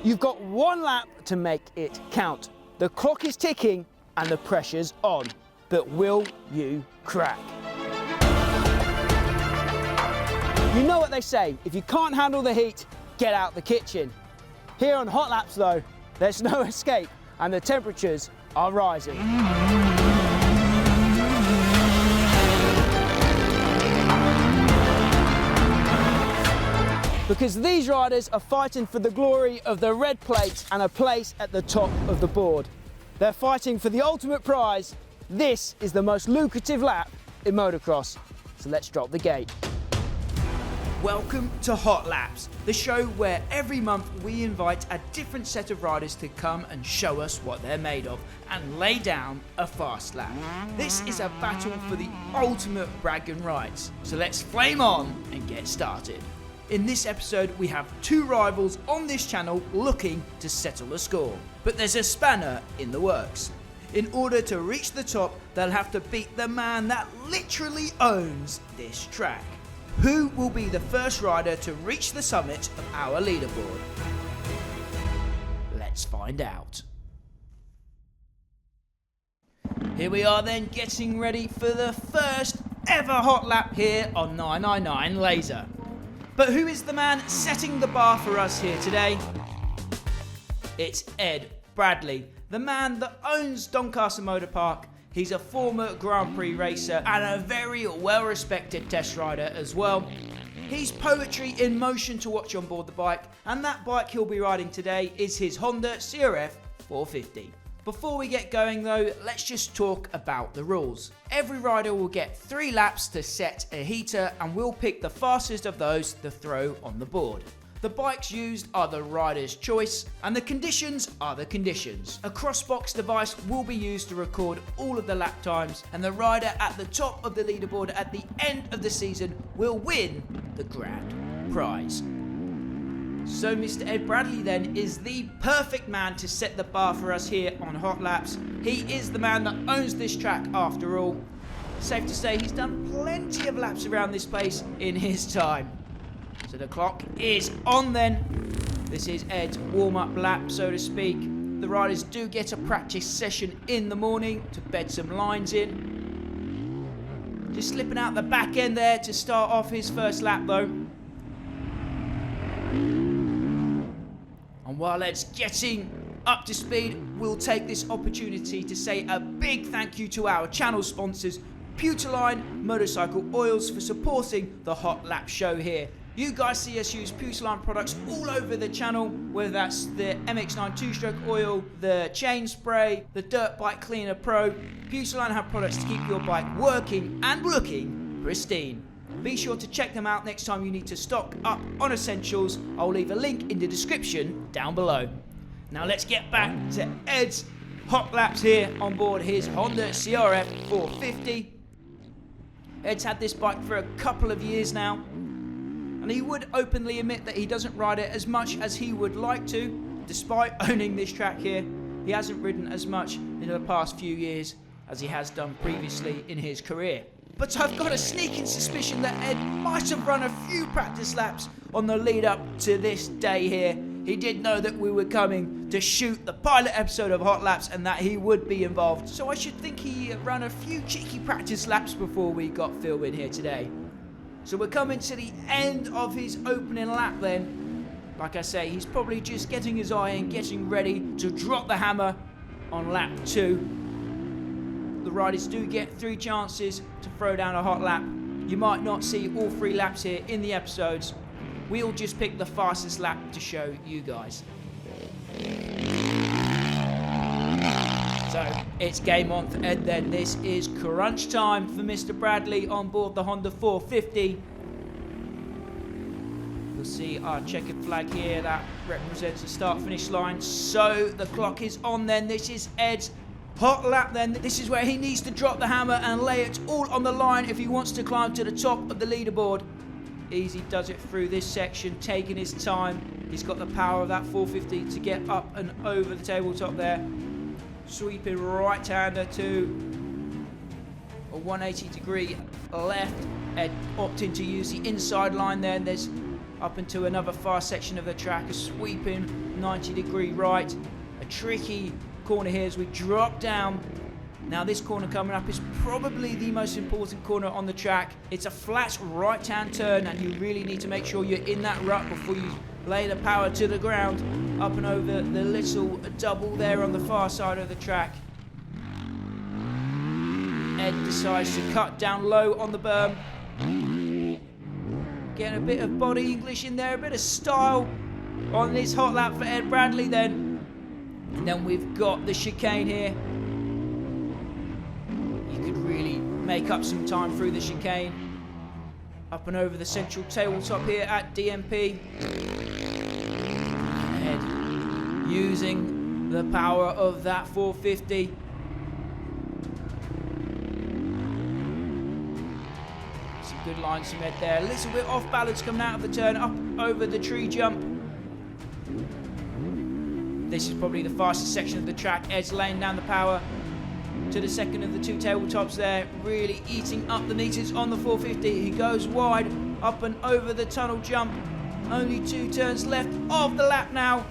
You've got 1 lap to make it count. The clock is ticking and the pressure's on. But will you crack? You know what they say, if you can't handle the heat, get out the kitchen. Here on Hot Laps though, there's no escape and the temperatures are rising. Because these riders are fighting for the glory of the red plate and a place at the top of the board. They're fighting for the ultimate prize. This is the most lucrative lap in motocross. So let's drop the gate. Welcome to Hot Laps, the show where every month we invite a different set of riders to come and show us what they're made of and lay down a fast lap. This is a battle for the ultimate bragging rights. So let's flame on and get started. In this episode, we have 2 rivals on this channel looking to settle the score. But there's a spanner in the works. In order to reach the top, they'll have to beat the man that literally owns this track. Who will be the first rider to reach the summit of our leaderboard? Let's find out. Here we are then, getting ready for the first ever hot lap here on 999 Laser. But who is the man setting the bar for us here today? It's Ed Bradley, the man that owns Doncaster Motor Park. He's a former Grand Prix racer and a very well-respected test rider as well. He's poetry in motion to watch on board the bike, and that bike he'll be riding today is his Honda CRF450. Before we get going though, let's just talk about the rules. Every rider will get 3 laps to set a heater and we'll pick the fastest of those to throw on the board. The bikes used are the rider's choice and the conditions are the conditions. A crossbox device will be used to record all of the lap times, and the rider at the top of the leaderboard at the end of the season will win the grand prize. So Mr. Ed Bradley then is the perfect man to set the bar for us here on Hot Laps. He is the man that owns this track after all. Safe to say he's done plenty of laps around this place in his time. So the clock is on then. This is Ed's warm-up lap, so to speak. The riders do get a practice session in the morning to bed some lines in. Just slipping out the back end there to start off his first lap though. And while Ed's getting up to speed, we'll take this opportunity to say a big thank you to our channel sponsors, Pewterline Motorcycle Oils, for supporting the Hot Lap show here. You guys see us use Pewterline products all over the channel, whether that's the MX-9 2-stroke oil, the chain spray, the Dirt Bike Cleaner Pro. Pewterline have products to keep your bike working and looking pristine. Be sure to check them out next time you need to stock up on essentials. I'll leave a link in the description down below. Now let's get back to Ed's hot laps here on board his Honda CRF450. Ed's had this bike for a couple of years now, and he would openly admit that he doesn't ride it as much as he would like to. Despite owning this track here, he hasn't ridden as much in the past few years as he has done previously in his career. But I've got a sneaking suspicion that Ed might have run a few practice laps on the lead up to this day here. He did know that we were coming to shoot the pilot episode of Hot Laps and that he would be involved. So I should think he ran a few cheeky practice laps before we got filming here today. So we're coming to the end of his opening lap then. Like I say, he's probably just getting his eye in, getting ready to drop the hammer on lap 2. The riders do get 3 chances to throw down a hot lap. You might not see all 3 laps here in the episodes. We'll just pick the fastest lap to show you guys. So it's game on for Ed then. This is crunch time for Mr. Bradley on board the Honda 450. You'll see our checkered flag here that represents the start-finish line. So the clock is on then. This is Ed's hot lap then. This is where he needs to drop the hammer and lay it all on the line if he wants to climb to the top of the leaderboard. Easy does it through this section, taking his time. He's got the power of that 450 to get up and over the tabletop there. Sweeping right-hander to a 180 degree left. Ed opting to use the inside line there. And there's up into another far section of the track, a sweeping 90-degree right, a tricky corner here as we drop down. Now this corner coming up is probably the most important corner on the track. It's a flat right-hand turn and you really need to make sure you're in that rut before you lay the power to the ground. Up and over the little double there on the far side of the track. Ed decides to cut down low on the berm. Getting a bit of body English in there, a bit of style on this hot lap for Ed Bradley then. And then we've got the chicane here. You could really make up some time through the chicane. Up and over the central tabletop here at DMP. Ed using the power of that 450. Some good lines from Ed there. A little bit off balance coming out of the turn, up over the tree jump. This is probably the fastest section of the track. Ed's laying down the power to the second of the two tabletops there, really eating up the meters on the 450. He goes wide, up and over the tunnel jump. Only 2 turns left of the lap now.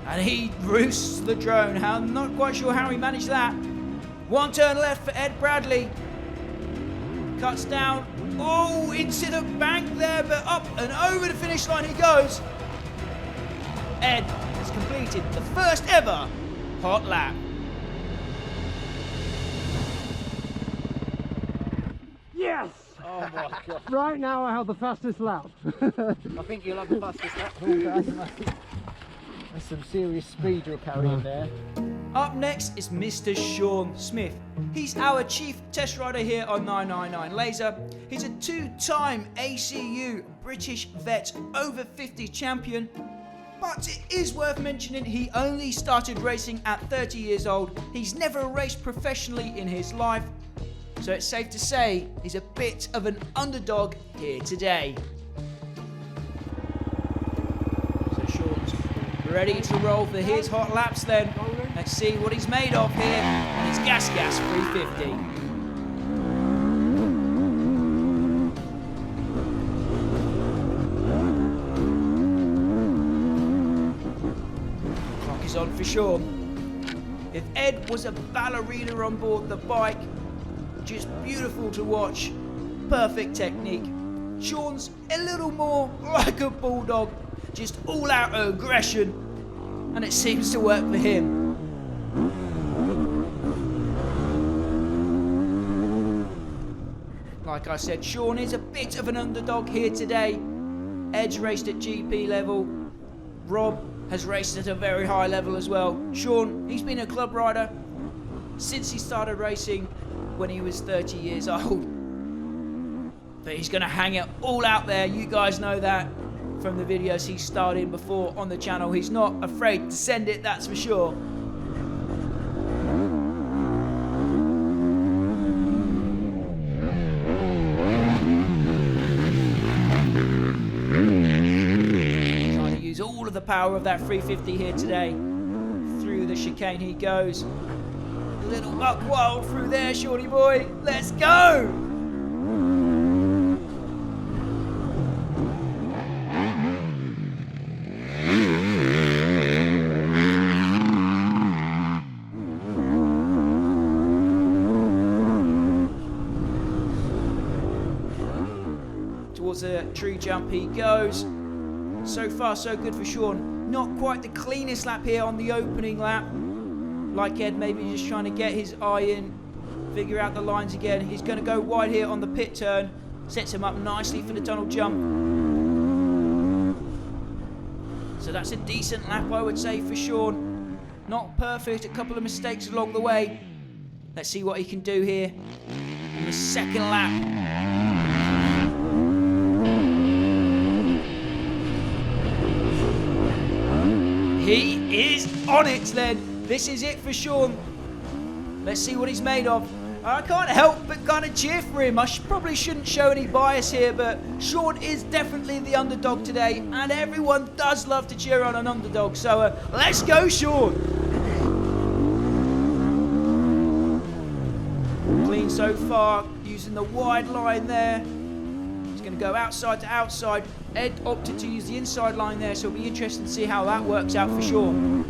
And he roosts the drone. I'm not quite sure how he managed that. 1 turn left for Ed Bradley. Cuts down, oh, into the bank there, but up and over the finish line he goes. Ed has completed the first ever hot lap. Yes! Oh my God. Right now I have the fastest lap. I think you'll have the fastest lap all day, mate. There's some serious speed you're carrying there. Up next is Mr. Sean Smith. He's our chief test rider here on 999 Laser. He's a 2-time ACU British Vet over 50 champion. But it is worth mentioning he only started racing at 30 years old. He's never raced professionally in his life. So it's safe to say he's a bit of an underdog here today. So Sean's ready to roll for his hot laps then. Let's see what he's made of here on his Gas 350. Clock is on for Sean. If Ed was a ballerina on board the bike, just beautiful to watch, perfect technique. Sean's a little more like a bulldog, just all out aggression, and it seems to work for him. Like I said, Sean is a bit of an underdog here today. Ed's raced at GP level. Rob has raced at a very high level as well. Sean, he's been a club rider since he started racing when he was 30 years old. But he's going to hang it all out there. You guys know that from the videos he starred in before on the channel. He's not afraid to send it, that's for sure. Trying to use all of the power of that 350 here today. Through the chicane he goes. Little buck wild through there, shorty boy. Let's go! Towards the tree jump he goes. So far, so good for Sean. Not quite the cleanest lap here on the opening lap. Like Ed, maybe just trying to get his eye in, figure out the lines again. He's going to go wide here on the pit turn. Sets him up nicely for the tunnel jump. So that's a decent lap, I would say, for Sean. Not perfect, a couple of mistakes along the way. Let's see what he can do here in the second lap. He is on it then. This is it for Sean. Let's see what he's made of. I can't help but kind of cheer for him. I probably shouldn't show any bias here, but Sean is definitely the underdog today, and everyone does love to cheer on an underdog. So let's go, Sean. Clean so far, using the wide line there. He's going to go outside to outside, Ed opted to use the inside line there, so it'll be interesting to see how that works out for Sean.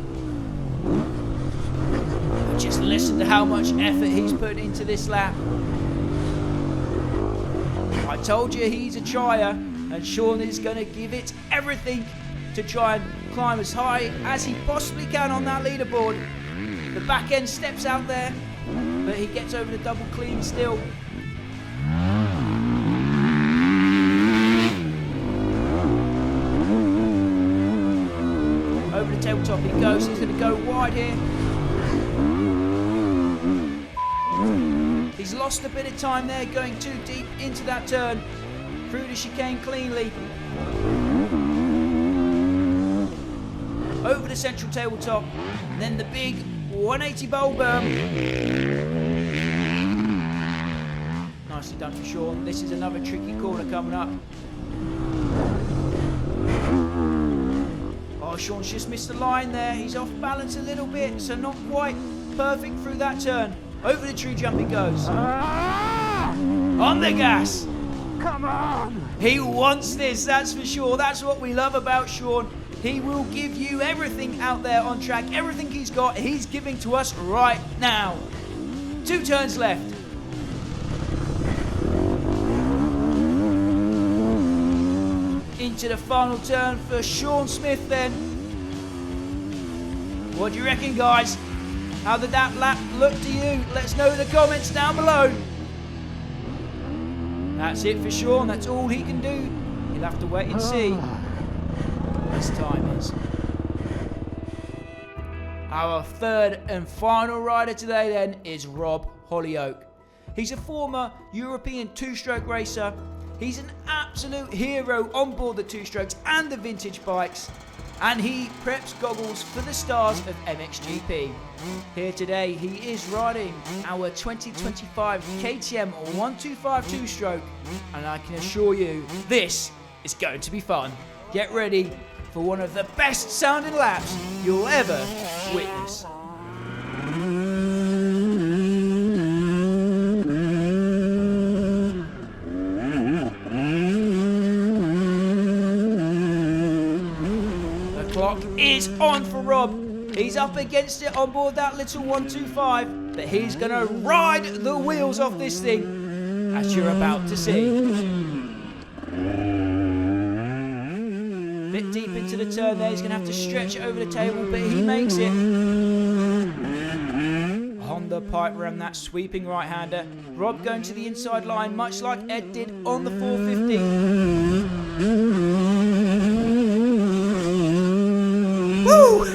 Just listen to how much effort he's put into this lap. I told you he's a trier, and Sean is going to give it everything to try and climb as high as he possibly can on that leaderboard. The back end steps out there, but he gets over the double clean still. Over the tabletop he goes. He's going to go wide here. He's lost a bit of time there, going too deep into that turn. Through the chicane cleanly. Over the central tabletop. And then the big 180 bowl berm. Nicely done for Sean. This is another tricky corner coming up. Oh, Sean's just missed the line there. He's off balance a little bit, so not quite perfect through that turn. Over the tree jump he goes. On the gas. Come on! He wants this, that's for sure. That's what we love about Sean. He will give you everything out there on track. Everything he's got, he's giving to us right now. 2 turns left. Into the final turn for Sean Smith then. What do you reckon, guys? How did that lap look to you? Let us know in the comments down below. That's it for Sean. That's all he can do. He'll have to wait and see what his time is. Our third and final rider today then is Rob Holio. He's a former European two-stroke racer. He's an absolute hero on board the two-strokes and the vintage bikes. And he preps goggles for the stars of MXGP. Here today, he is riding our 2025 KTM 125 two-stroke, and I can assure you, this is going to be fun. Get ready for one of the best sounding laps you'll ever witness. Clock is on for Rob. He's up against it on board that little 125, but he's going to ride the wheels off this thing, as you're about to see. Bit deep into the turn there, he's going to have to stretch it over the table, but he makes it. Honda pipe ram, that sweeping right-hander. Rob going to the inside line, much like Ed did on the 450. Woo!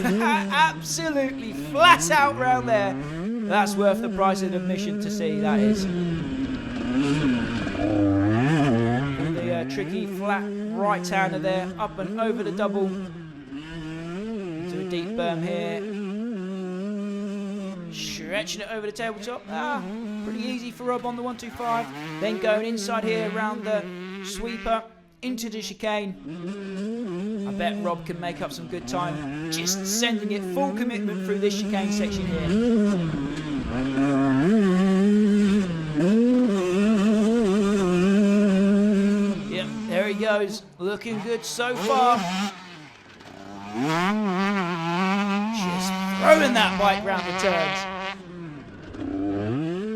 Absolutely flat out round there. That's worth the price of admission to see, that is. The tricky flat right-hander there, up and over the double. To a deep berm here. Stretching it over the tabletop. Pretty easy for Rob on the 125. Then going inside here around the sweeper. Into the chicane. I bet Rob can make up some good time just sending it full commitment through this chicane section here. Yep, there he goes. Looking good so far. Just throwing that bike round the turns.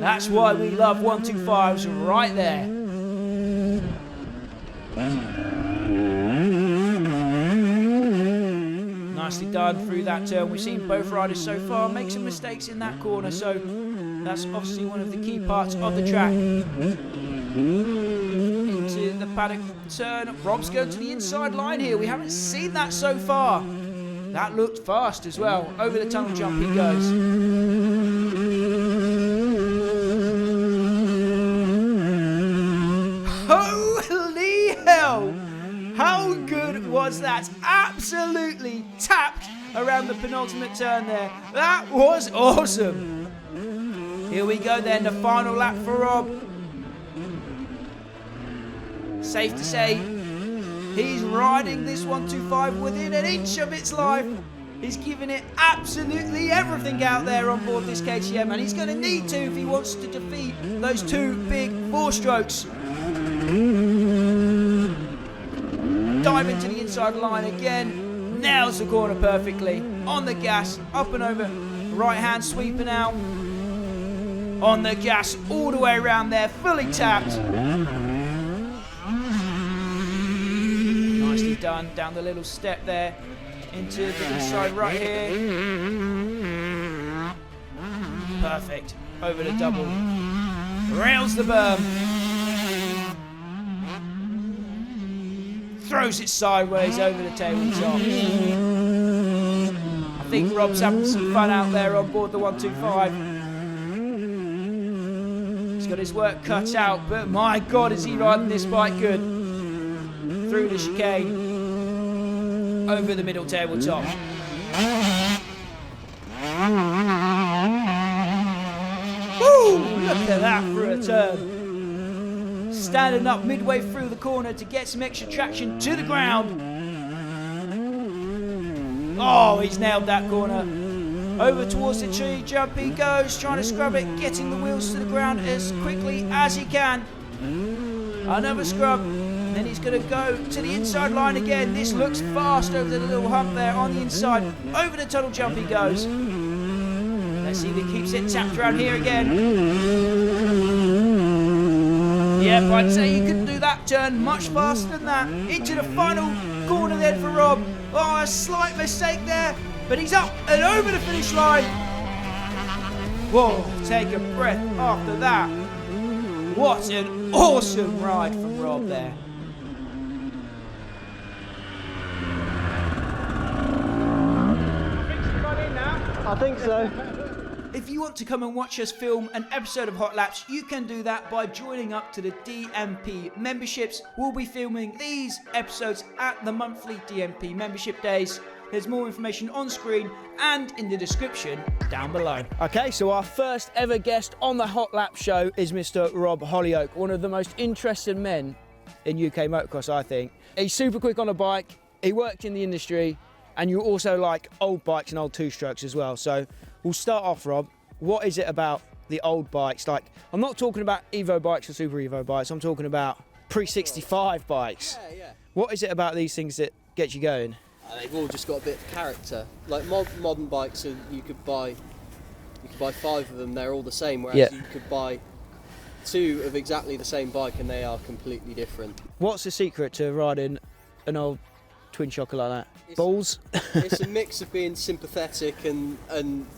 That's why we love 125s right there. Nicely done through that turn. We've seen both riders so far make some mistakes in that corner, so that's obviously one of the key parts of the track. Into the paddock turn. Rob's going to the inside line here. We haven't seen that so far. That looked fast as well. Over the tunnel jump he goes. Holy hell! How good was that? Absolutely tapped around the penultimate turn there. That was awesome. Here we go then, the final lap for Rob. Safe to say, he's riding this 125 within an inch of its life. He's giving it absolutely everything out there on board this KTM, and he's going to need to if he wants to defeat those two big 4-strokes. dive into the inside line again. Nails the corner perfectly. On the gas, up and over. Right hand sweeping out. On the gas, all the way around there, fully tapped. Nicely done. Down the little step there. Into the inside right here. Perfect. Over the double. Rails the berm. Throws it sideways over the tabletop. I think Rob's having some fun out there on board the 125. He's got his work cut out, but my God, is he riding this bike good. Through the chicane. Over the middle tabletop. Woo! Look at that for a turn. Standing up midway through the corner to get some extra traction to the ground. Oh, he's nailed that corner. Over towards the tree jump he goes, trying to scrub it, getting the wheels to the ground as quickly as he can. Another scrub, then he's going to go to the inside line again. This looks fast over the little hump there on the inside. Over the tunnel jump he goes. Let's see if he keeps it tapped around here again. Yep, I'd say you could do that turn much faster than that. Into the final corner then for Rob. Oh, a slight mistake there, but he's up and over the finish line. Whoa, take a breath after that. What an awesome ride from Rob there. I think so. If you want to come and watch us film an episode of Hot Laps, you can do that by joining up to the DMP memberships. We'll be filming these episodes at the monthly DMP membership days. There's more information on screen and in the description down below. Okay, so our first ever guest on the Hot Lap show is Mr. Rob Holio, one of the most interested men in UK motocross, I think. He's super quick on a bike, he worked in the industry, and you also like old bikes and old two-strokes as well. So we'll start off, Rob. What is it about the old bikes? Like, I'm not talking about Evo bikes or Super Evo bikes, I'm talking about pre-65 bikes. Yeah. What is it about these things that gets you going? They've all just got a bit of character. Like modern bikes, you could buy 5 of them. They're all the same. Whereas you could buy 2 of exactly the same bike, and they are completely different. What's the secret to riding an old twin shocker like that? Balls? It's a mix of being sympathetic and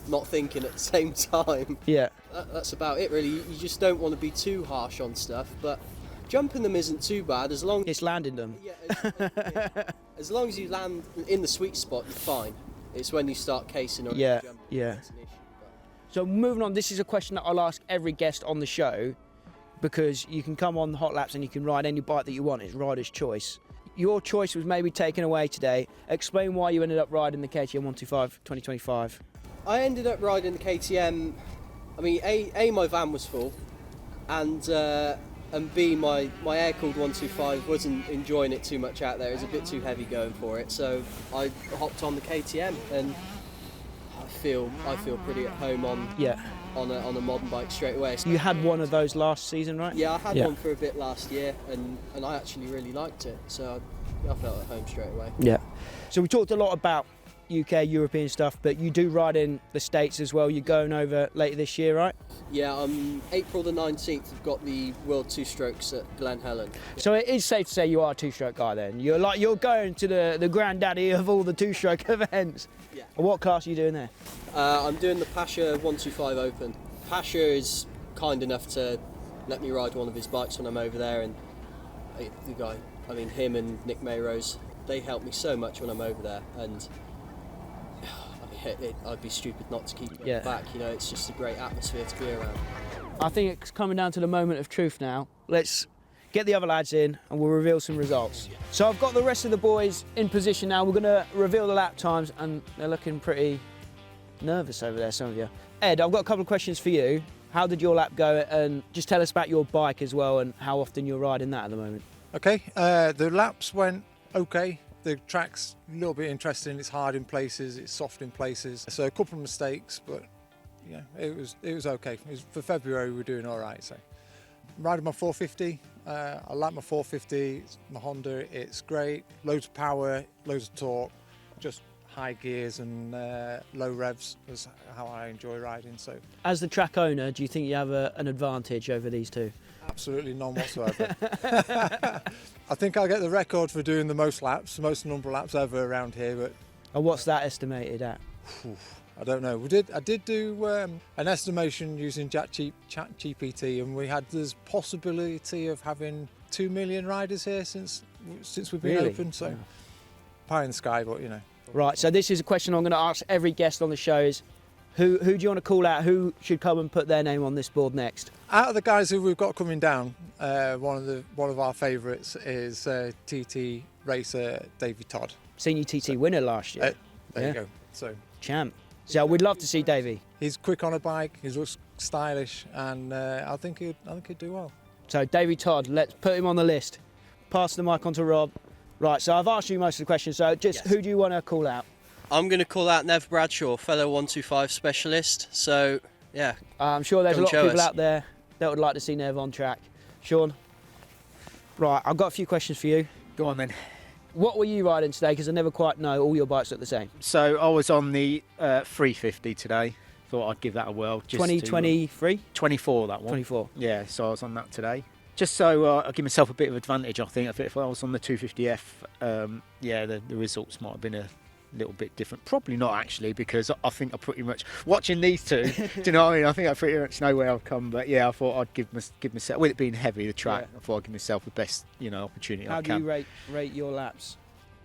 not thinking at the same time. Yeah. That's about it, really. You just don't want to be too harsh on stuff, but jumping them isn't too bad as long. It's landing them. Yeah, as long as you land in the sweet spot, you're fine. It's when you start casing or jumping that's an issue. So moving on, this is a question that I'll ask every guest on the show, because you can come on the Hot Laps and you can ride any bike that you want. It's rider's choice. Your choice was maybe taken away today. Explain why you ended up riding the KTM 125 2025. I ended up riding the KTM. I mean, A my van was full, and B my air-cooled 125 wasn't enjoying it too much out there. It was a bit too heavy going for it, so I hopped on the KTM, and I feel pretty at home on a modern bike straight away. You had one of those last season, right? Yeah, I had one for a bit last year, and I actually really liked it, so I felt at home straight away. Yeah. So we talked a lot about UK, European stuff, but you do ride in the States as well. You're going over later this year, right? Yeah, April the 19th, I've got the World Two Strokes at Glen Helen. So it is safe to say you are a two-stroke guy then. You're going to the granddaddy of all the two-stroke events. Yeah. What class are you doing there? I'm doing the Pasha 125 Open. Pasha is kind enough to let me ride one of his bikes when I'm over there, and the guy, him and Nick Mayrose, they help me so much when I'm over there, and I'd be stupid not to keep it back. You know, it's just a great atmosphere to be around. I think it's coming down to the moment of truth now. Let's get the other lads in and we'll reveal some results. So I've got the rest of the boys in position now. We're going to reveal the lap times, and they're looking pretty nervous over there, some of you. Ed, I've got a couple of questions for you. How did your lap go? And just tell us about your bike as well and how often you're riding that at the moment. Okay, the laps went okay. The track's a little bit interesting. It's hard in places, it's soft in places. So a couple of mistakes, but yeah, it was okay. For February, we're doing all right. So riding my 450. I like my 450, it's my Honda, it's great, loads of power, loads of torque, just high gears and low revs is how I enjoy riding. So As the track owner, do you think you have an advantage over these two? absolutely none whatsoever. I think I'll get the record for doing the most number of laps ever around here, but And what's that estimated at? I don't know. I did do an estimation using ChatGPT, and we had this possibility of having 2 million riders here since we've been Really? open. So Yeah. pie in the sky, but you know. Right, so this is a question I'm going to ask every guest on the show is, who do you want to call out? Who should come and put their name on this board next? Out of the guys who we've got coming down, one of our favourites is TT racer Davey Todd. Senior TT winner last year. There Yeah. you go. So Champ. So we'd love to see Davey. he's quick on a bike. He looks stylish, and I think he'd do well. So Davey Todd, let's put him on the list. Pass the mic on to Rob. Right, so I've asked you most of the questions, so just who do you want to call out? I'm going to call out Nev Bradshaw, fellow 125 specialist. So, yeah. I'm sure there's a Come lot of show people us. out there that would like to see Nev on track. Sean? Right, I've got a few questions for you. Go on then. What were you riding today? Because I never quite know, all your bikes look the same. So I was on the 350 today. Thought I'd give that a whirl. 2023? 24, that one. 24. Yeah, so I was on that today. Just so I give myself a bit of advantage, I think. If I was on the 250F, the results might have been a little bit different. Probably not, actually, because I think I pretty much, watching these two, do you know what I mean? I think I pretty much know where I've come. But yeah, I thought I'd give myself, with it being heavy, the track, I thought I'd give myself the best, opportunity I How can. do you rate your laps?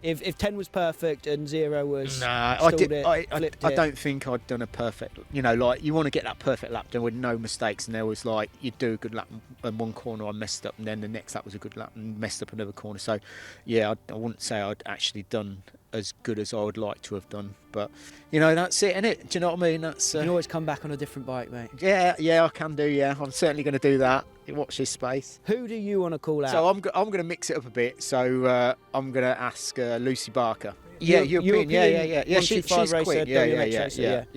If 10 was perfect and 0 was Nah, stalled I flipped I it. don't think I'd done a perfect. Like you want to get that perfect lap done with no mistakes, and there was like you'd do a good lap in one corner, I messed up, and then the next lap was a good lap and messed up another corner. So yeah, I wouldn't say I'd actually done as good as I would like to have done, but that's it, innit? Do you know what I mean? That's You can always come back on a different bike, mate. yeah, I can do. Yeah, I'm certainly going to do that. Watch this space. Who do you want to call out? So I'm going to mix it up a bit. So I'm going to ask Lucy Barker. Yeah, European. Yeah. She's 125 racer, quick. Yeah. WMX racer,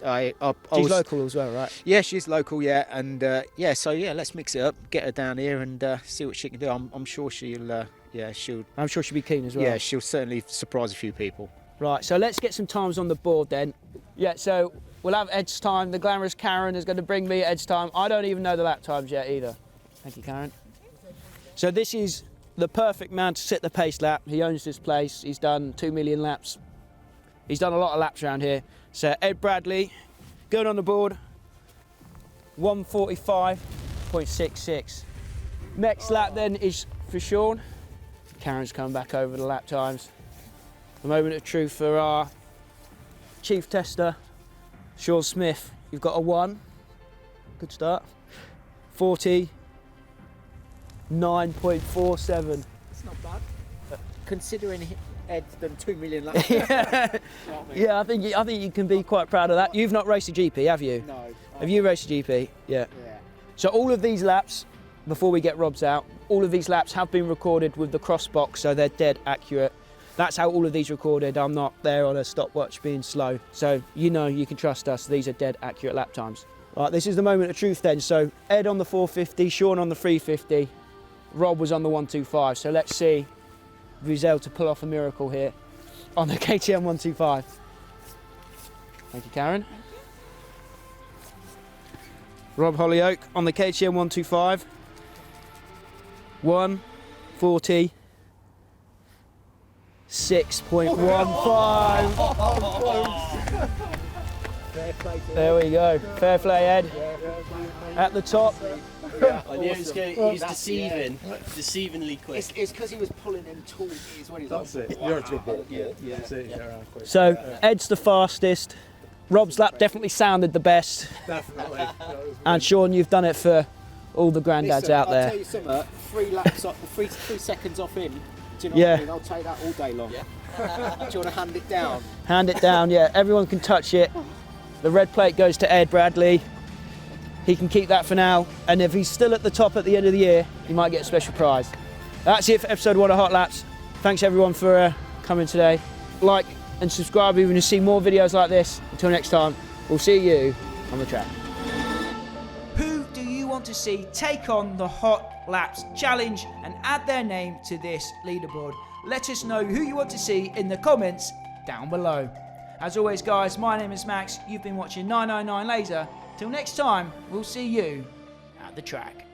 I She's was, local as well, right? Yeah, she's local. Yeah, and So let's mix it up. Get her down here and see what she can do. I'm sure she'll. She'll. I'm sure she'll be keen as well. Yeah, she'll certainly surprise a few people. Right, so let's get some times on the board then. Yeah, so we'll have Ed's time. The glamorous Karen is going to bring me Ed's time. I don't even know the lap times yet either. Thank you, Karen. So this is the perfect man to set the pace lap. He owns this place. He's done 2 million laps. He's done a lot of laps around here. So Ed Bradley, going on the board, 145.66. Next lap then is for Sean. Karen's coming back over the lap times. The moment of truth for our chief tester, Sean Smith. You've got a 1. Good start. 49.47. It's not bad. Considering Ed's done 2 million laps. Yeah, I think you can be quite proud of that. You've not raced a GP, have you? No. Have you raced a GP? Yeah. Yeah. So all of these laps, before we get Rob's out, all of these laps have been recorded with the cross box, so they're dead accurate. That's how all of these recorded. I'm not there on a stopwatch being slow. So you can trust us. These are dead accurate lap times. Right, this is the moment of truth then. So Ed on the 450, Sean on the 350, Rob was on the 125. So let's see if he's able to pull off a miracle here on the KTM 125. Thank you, Karen. Rob Holyoke on the KTM 125. 140. 6.15. There we go. Fair play, Ed. At the top. I knew he's deceivingly quick. It's because he was pulling them tall gears when he was That's it. You're a good ball. Yeah. So Ed's the fastest. Rob's lap definitely sounded the best. Definitely. And Sean, you've done it for all the granddads out I'll there. tell you something, 3 laps off, 3 seconds off him. Do you know Yeah. what I mean? I'll take that all day long. Yeah. Do you want to hand it down? Hand it down, yeah. Everyone can touch it. The red plate goes to Ed Bradley. He can keep that for now. And if he's still at the top at the end of the year, he might get a special prize. That's it for episode 1 of Hot Laps. Thanks everyone for coming today. Like and subscribe if you want to see more videos like this. Until next time, we'll see you on the track. Who do you want want to see take on the Hot Laps Challenge and add their name to this leaderboard. Let us know who you want to see in the comments down below. As always guys, my name is Max, you've been watching 999 Laser. Till next time, we'll see you at the track.